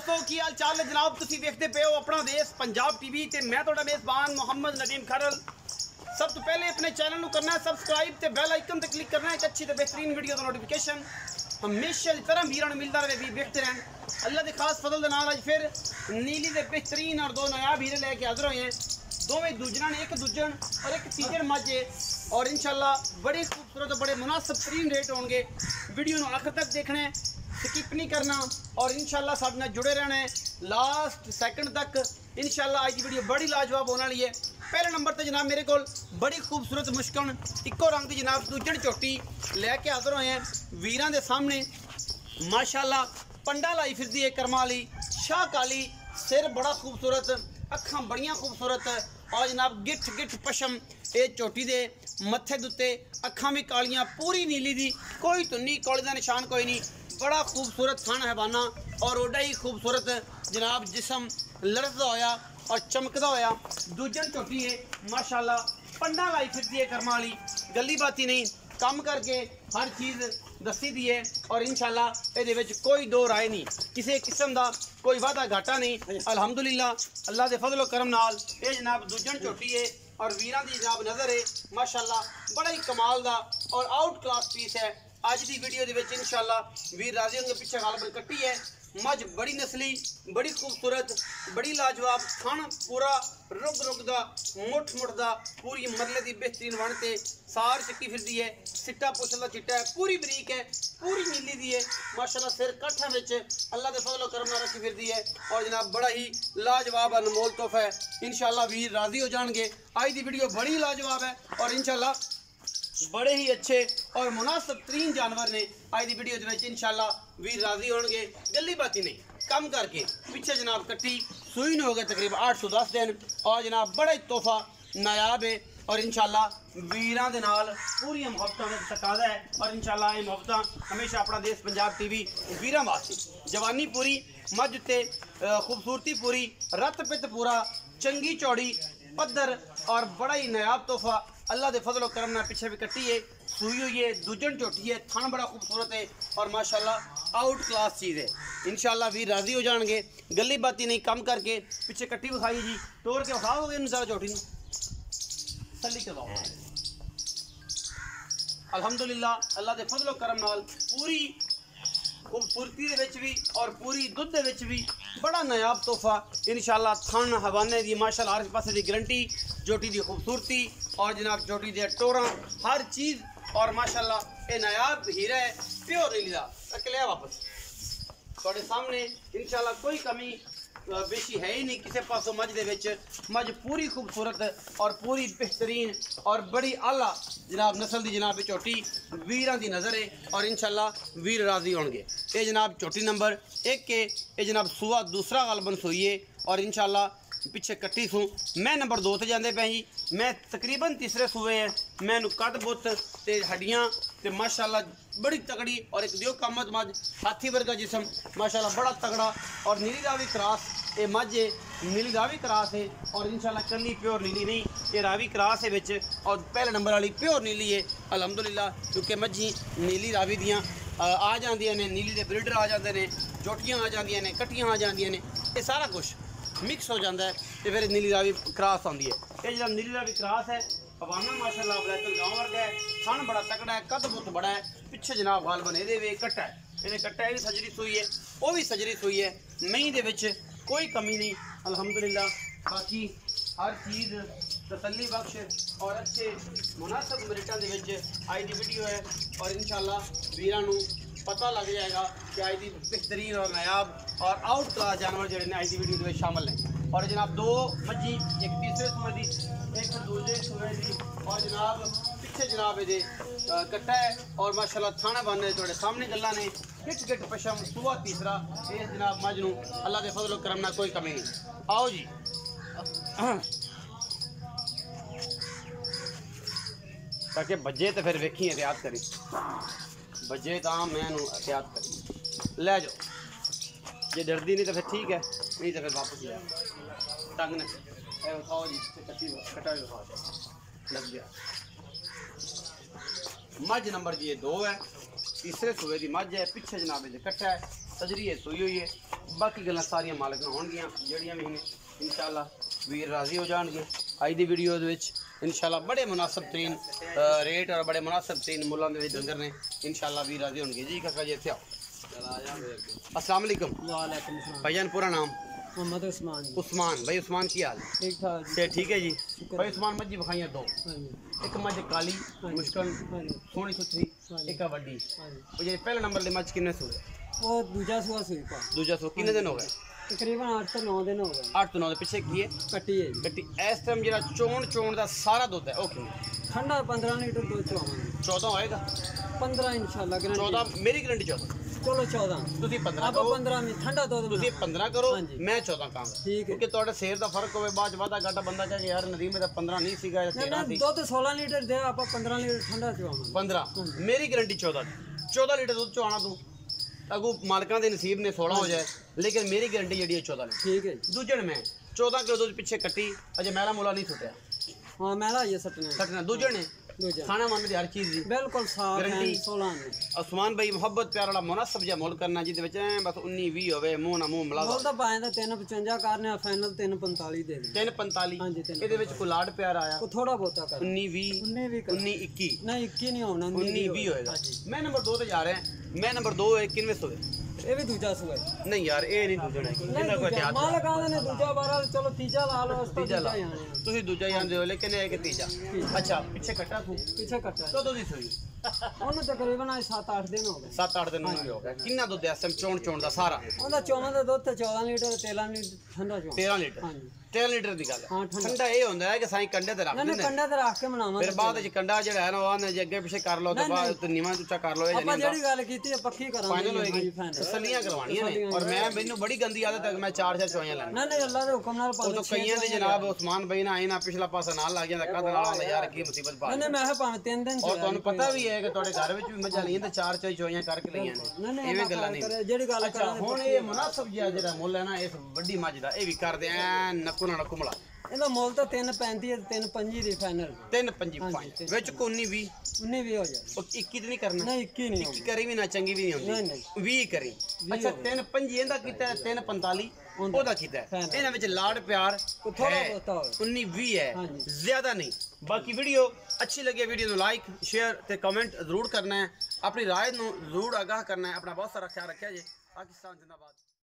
दोस्तों की हाल चाल है जनाब। तुसी देखते पे हो अपना देश पंजाब टीवी ते मैं तुहाडा मेज़बान मोहम्मद नदीम खरल। सब तो पहले अपने चैनल को करना है सब्सक्राइब ते बेल आइकन ते क्लिक करना है एक अच्छी ते बेहतरीन वीडियो का नोटिफिकेशन हमेशा की तरह वीरां मिलता रहे भी देखते रहें। अल्लाह के खास फजल दे नाल अज फिर नीली दे बेहतरीन और दो नायाब हीरे लेके हाजिर हुए हैं। दोवें दूजना ने एक दूजन और एक तीजन मज और इंशाल्लाह बड़े खूबसूरत और बड़े मुनासिब तरीन रेट होंगे। वीडियो को आखिर तक देखना है, स्किप नहीं करना और इंशाल्लाह साथ में जुड़े रहना है लास्ट सेकंड तक। इंशाल्लाह आज की वीडियो बड़ी लाजवाब होने वाली है। पहले नंबर पर जनाब मेरे को बड़ी खूबसूरत मुश्किल इको रंग की जनाब दूजन चोटी लैके हाजिर हुए हैं वीरां दे सामने। माशाल्लाह पंडा लाई फिरदी है करमा वाली शाह काली, सिर बड़ा खूबसूरत, अखां बड़ियां खूबसूरत और जनाब गिठ गिठ पशम ये चोटी दे मत्थे दुते अखां भी कालियां, पूरी नीली दी, कोई तुन्नी कौली का निशान कोई नहीं। बड़ा खूबसूरत थान हैवाना और ओडा ही खूबसूरत जनाब जिसम लड़दा होया और चमकदा होया दूजन चोटी है। माशाल्लाह पंडा लाई फिरदी है कर्मा वाली, गली बाती नहीं, काम करके हर चीज़ दसी दी है और इंशाल्लाह ये कोई दो राय नहीं, किसी किस्म का कोई वादा घाटा नहीं। अल्हम्दुलिल्लाह अल्लाह के फजलो करम नाल ये जनाब दूजन चोटी है और वीरां दी जनाब नज़र है। माशाल्लाह बड़ा ही कमाल दा और आउट क्लास पीस है। अज की वीडियो के इंशाल्लाह वीर राजी होंगे पीछे गालबन कट्टी है मझ, बड़ी नस्ली, बड़ी खूबसूरत, बड़ी लाजवाब, खान पूरा रुग रुग दा मुठ मुठ दा पूरी मरले की बेहतरीन बनते सार चक्की फिरदी है, सिट्टा पुछला चिट्टा है, पूरी बरीक है, पूरी नीली दी है। माशाल्लाह सिर काठा में अल्लाह के फजलो करम नाल रखी फिरदी है और जनाब बड़ा ही लाजवाब अनमोल तोहफा है। इंशाल्लाह वीर राजी हो जाएंगे। आज की वीडियो बड़ी लाजवाब है और इंशाल्लाह बड़े ही अच्छे और मुनासिब तरीन जानवर ने। आज की वीडियो के इंशाल्लाह वीर राजी होंगे, गली बाती नहीं, कम करके पिछे जनाब कट्टी सूई ने हो गए तकरीबन 8 से 10 दिन और जनाब बड़ा ही तोहफा नायाब है और इंशाल्लाह वीरां दे नाल पूरी मुहब्बतां दा तकाजा है और इंशाल्लाह ये मुहब्बतां हमेशा अपना देश पंजाब टीवी वीरां वास्ते। जवानी पूरी, मझ ते खूबसूरती पूरी, रत पित पूरा, चंगी चौड़ी पद्धर और बड़ा ही नायाब तोहफा अल्लाह के फजलो करम ना पीछे भी कट्टी है, सूई हुई है, दूजन चोटी है, थान बड़ा खूबसूरत है और माशाल्लाह आउट क्लास चीज़ है। इंशाल्लाह वीर राजी हो जाएंगे, गली बाती नहीं, कम करके पीछे कट्टी विखाई जी, तोड़ के विखाओगे इन सारा चोटी तली करवाओ। अल्हम्दुलिल्लाह अल्लाह के फजलो करम नाल पूरी खूबसूरती दे विच भी और पूरी दुध दे विच भी बड़ा नायाब तोहफा इंशाल्लाह। थान हवाने की माशाल्लाह हर पासे की गारंटी, चोटी की खूबसूरती और जनाब चोटी दे टोरा हर चीज़ और माशाल्लाह ये नायाब हीरा है, प्योर नीली दा अकलिया वापस थोड़े सामने इंशाल्लाह कोई कमी बेशी है ही नहीं किसी पासों। मझ दे विच मझ पूरी खूबसूरत और पूरी बेहतरीन और बड़ी आला जनाब नस्ल की जनाब चोटी वीरां की नज़र है और इंशाल्लाह वीर राजी होंगे। ये जनाब चोटी नंबर 1 के ये जनाब सुआ दूसरा गालबन सोई है और इंशाल्लाह पिछे कट्टी सूँ मैं नंबर 2 ते जाते पे जी, मैं तकरीबन तीसरे सूए हैं। मैं कद बुत ते हड्डियाँ ते माशाल्लाह बड़ी तगड़ी और एक दियो कामत मझ हाथी वर्गा जिसम माशाल्लाह बड़ा तगड़ा और नीली रावी क्रास ये मझ है, नीली रावी क्रास है और इंशाल्लाह कली प्योर नीली नहीं ये रावी क्रास है विच और पहले नंबर वाली प्योर नीली है अल्हम्दुलिल्लाह। क्योंकि मझी नीली रावी दियाँ आ जांदियां ने, नीली दे ब्रीडर आ जाते हैं, चोटियाँ आ जांदियां ने, कट्टियाँ आ जांदियां ने, ये सारा कुछ मिक्स हो जाता है तो फिर नीली रावी क्रास आती है। ये जो नीली रावी क्रास है हवाना माशाल्लाह ब्लैक गाँव वर्गा है, थन बड़ा तकड़ा है, कद बुत बड़ा है, पिछे जनाब गालबन ये कट्टा है, ये कट्टा भी सजरी सूई है, वो भी सजरी सूई है, मई दे विच कोई कमी नहीं अल्हम्दुलिल्लाह। बाकी हर चीज़ तसल्ली बख्श और अच्छे मुनासिब रेटां दे विच आज की वीडियो है और इंशाल्लाह वीरां नूं पता लग जाएगा कि आज की बेहतरीन और नायाब और आउट क्लास जानवर जोड़े ने आज की वीडियो में शामिल हैं। और जनाब 2 मझी, एक तीसरे सूए की, एक दूसरे सूए की और जनाब पिछे जनाब ये कट्टा है और माशाल्लाह थाना बन थोड़े सामने गल्ला ने, गिट गिट पशम सूआ तीसरा ये जनाब मझ नूं अल्लाह के फजलो करम ना कोई कमी नहीं। आओ जी ताकि बजे तो फिर वेखी एहतियात करी, बजे तो मैं एहतियात करी लै जाओ, जे डरदी नहीं तो फिर ठीक है, नहीं तो फिर वापस ले तंग न उठाओ जी, कट्टी कटा लग गया। मझ नंबर जी 2 है तीसरे सूबे की मझ है, पिछे जनाब इहदे कट्टा है, सजरी है सूई हुई है। बाकी गल्लां सारियां मालिक नाल होणगियां जड़ियां भी ने इंशाअल्लाह वीर राजी हो जाएंगे। अज की वीडियो इंशाअल्लाह बड़े मुनासिब तरीन रेट और बड़े मुनासिब तरीन मुल्लां दे विच डंगर ने इंशाअल्लाह वीर राजी होंगे जी। काका जी इत्थे आओ। अस्सलाम वालेकुम। वालेकुम सलाम। भाईजान पूरा नाम? मोहम्मद उस्मान। उस्मान भाई। उस्मान की हाल? ठीक ठाक से ठीक है जी। भाई उस्मान मज्जी बखाइयां दो, एक मझ काली मुश्किल सोहनी सुथरी, एक वड्डी। जे पहले नंबर दे मझ किन्ने सूए? वो दूजा सुआ सुई पा। दूजा सू किन्ने दिन हो गए? तकरीबन 8 से 9 दिन हो गए। 8 तो 9 दे पिछे की है कट्टी है कट्टी। इस टाइम जेड़ा चोण दा सारा दुध है ओके ठंडा 15 लीटर दूध चवावांगे। 14 होएगा? 15 इंशाल्लाह गारंटी। 14 मेरी गारंटी 14। चलो 14 ਤੁਸੀਂ 15 आप करो। 15 में ठंडा दूध ਤੁਸੀਂ 15 करो मैं 14 ਕਹਾਂਗਾ ठीक है। ਕਿਉਂਕਿ ਤੁਹਾਡੇ ਸ਼ੇਰ ਦਾ ਫਰਕ ਹੋਵੇ ਬਾਅਦ ਚ ਵਾਦਾ ਘਾਟਾ ਬੰਦਾ ਕਹੇ ਯਾਰ ਨਦੀਮ ਦਾ 15 ਨਹੀਂ ਸੀਗਾ ਜਾਂ 13 ਸੀ। दूध 16 लीटर दे आप 15 लीटर ठंडा चवावांगे। 15 मेरी गारंटी 14 14 लीटर दूध चवाना तू अगू मालिकां दे नसीब ने 16 हो जाए लेकिन मेरी गारंटी ਜਿਹੜੀ ਹੈ 14 लीटर। ठीक है। ਦੂਜਣ ਮੈਂ 14 ਕਿਲੋ ਦੁੱਧ ਪਿੱਛੇ ਕੱਟੀ ਅਜੇ ਮੈਲਾ ਮੂਲਾ ਨਹੀਂ ਸੁੱਟਿਆ। हां मैला ये सटना ਸੱਟਣਾ ਦੂਜਣ ਨੇ दूजा खाना मन ਦੀ हर चीज ਦੀ बिल्कुल साफ है। गारंटी 16 में उस्मान भाई मोहब्बत प्यार वाला मुनासिब जिहा मुल करना जिहदे विच बस 19 20 होवे मूंह ना मूंह मिला बोल तो पाए दा 355 करने फाइनल 345 दे दे। 345 हाँ जी, 345 ਇਹਦੇ ਵਿੱਚ ਕੋਈ ਲਾਡ ਪਿਆਰ ਆਇਆ वो थोड़ा बहुता कर 19 20 19 भी कर 19 21 नहीं 21 नहीं होना 19 20 होएगा। मैं नंबर 2 ਤੇ ਜਾ ਰਿਹਾ मैं नंबर 2 है किनवे सो ये भी दूजा सुआ है। नहीं यार ਇਹ ਨਹੀਂ ਦੂਜਣਾ ਹੈ ਇਹਦਾ ਕੋਈ ਇਤਿਹਾਸ मालिक आंदे ने दूजा बारा चलो तीजा ला लो उस ਤੀਜਾ ਲਾ आने ਤੁਸੀਂ ਦੂਜਾ ਜਾਂਦੇ ਹੋ ਲੇਕਿਨ ਇਹ ਕਿ ਤੀਜਾ ਅੱਛਾ ਪਿੱਛੇ ਕੱਟਾ ਤੂੰ पीछे कट्टा है ਕਦੋਂ ਦੀ ਸੋਈ? ਉਹਨੂੰ ਤਕਰੀਬਨ 7-8 ਦਿਨ ਹੋ ਗਏ। 7-8 ਦਿਨ ਹੋ ਗਏ। ਕਿੰਨਾ ਦੁੱਧ ਐ ਸਮ ਚੋਣ ਦਾ ਸਾਰਾ? ਉਹਦਾ ਚੋਵਾਂ ਦਾ ਦੁੱਧ ਤੇ 14 ਲੀਟਰ 13 ਲੀਟਰ ਠੰਡਾ ਚੋਵਾਂ 13 ਲੀਟਰ। ਹਾਂਜੀ 13 ਲੀਟਰ ਦੀ ਗੱਲ ਹੈ। ਹਾਂ ਠੰਡਾ। ਠੰਡਾ ਇਹ ਹੁੰਦਾ ਹੈ ਕਿ ਸਾਈਂ ਕੰਡੇ ਤੇ ਰੱਖ ਨਾ ਦਿੰਦੇ ਕੰਡਾ ਤੇ ਰੱਖ ਕੇ ਬਣਾਵਾਂਗੇ। ਫਿਰ ਬਾਅਦ ਵਿੱਚ ਕੰਡਾ ਜਿਹੜਾ ਹੈ ਨਾ ਉਹ ਜੇ ਅੱਗੇ ਪਿੱਛੇ ਕਰ ਲਓ ਤੇ ਬਾਅਦ ਤੇ ਨੀਵਾਂ ਉੱਚਾ ਕਰ ਲਓ। ਇਹ ਆਪਾਂ ਨਹੀਂ ਜਿਹੜੀ ਗੱਲ ਕੀਤੀ ਹੈ ਪੱਕੀ ਕਰਾਂਗੇ। ਫਾਈਨਲ ਹੋਏਗੀ। ਤਸੱਲੀਆਂ ਕਰਵਾਉਣੀਆਂ ਨੇ ਔਰ ਮੈਨੂੰ ਬੜੀ ਗੰਦੀ ਆਦਤ ਹੈ ਕਿ ਮੈਂ 4 ਚੋਈਆਂ ਲੈਣਾ। ਨਾ ਨਹੀਂ ਅੱਲਾ ਦੇ ਹੁਕਮ ਨਾਲ ਉਹ ਤਾਂ ਕਈਆਂ ਦੇ ਜਨਾਬ ਉਸਮਾਨ ਭਾਈ ਨਾ ਆਏ ਨਾ ਪਿਛਲਾ ਪਾਸਾ ਨਾਲ ਲੱਗ ਜਾਂਦਾ ਕਦ ਨਾਲ ਆਉਂਦਾ ਯਾਰ ਕੀ ਮੁਸੀਬਤ ਪਾ ਨਹੀਂ ਮੈਂ ਭਾਵੇਂ 3 ਦਿਨ ਔਰ ਤੁਹਾਨੂੰ ਪਤਾ ਵੀ ਹੈ ਕਿ ਤੁਹਾਡੇ ਘਰ ਵਿੱਚ ਵੀ ਮੱਝਾਂ ਲਈਆਂ ਤੇ 4 ਚੋਈਆਂ ਕਰਕੇ ਲਈਆਂ ਨੇ ਐਵੇਂ ਗੱਲਾਂ ਨਹੀਂ। ਜਿਹੜੀ ਗੱਲ ਅੱਛਾ ਹੁਣ ਇਹ ਮੁਨਾਸਬ ਜਿਹਾ ਜਿਹੜਾ ਮੁੱਲ ਹੈ ਨਾ ਇਸ ਵੱਡੀ ਮੱਝ ਦਾ ਇਹ ਵੀ ਕਰਦੇ ਐ ਨੱਕੂ ਨਾਲ ਨੱਕੂ ਮਿਲਾ। ਇਹਦਾ ਮੁੱਲ ਤਾਂ 3.35 ਹੈ 3.25 ਦੀ ਫਾਈਨਲ 3.55 ਵਿੱਚ ਕੋ 19 20 19 ਵੀ ਹੋ ਜਾਏ। ਉਹ 21 ਤੇ ਨਹੀਂ ਕਰਨਾ। ਨਹੀਂ 21 ਨਹੀਂ 21 ਕਰੀ ਵੀ ਨਾ ਚੰਗੀ ਵੀ ਨਹੀਂ ਹੁੰਦੀ। ਨਹੀਂ 20 ਕਰੀ। ਅੱਛਾ 3.25 ਇਹਦਾ ਕੀਤਾ 3.45 ਉਹਦਾ ਕੀਤਾ ਇਹਨਾਂ ਵਿੱਚ ਲਾੜ ਪਿਆਰ ਥੋੜਾ ਬਹੁਤਾ ਹੋਵੇ 19 20 ਹੈ ਜ਼ਿਆਦਾ ਨਹੀਂ। ਬਾਕੀ ਵੀਡੀਓ अच्छी लगे वीडियो को लाइक शेयर ते कमेंट जरूर करना है। अपनी राय ਨੂੰ ਜ਼ਰੂਰ आगाह करना है। अपना बहुत सारा ख्याल रखिया जी। पाकिस्तान जिंदाबाद।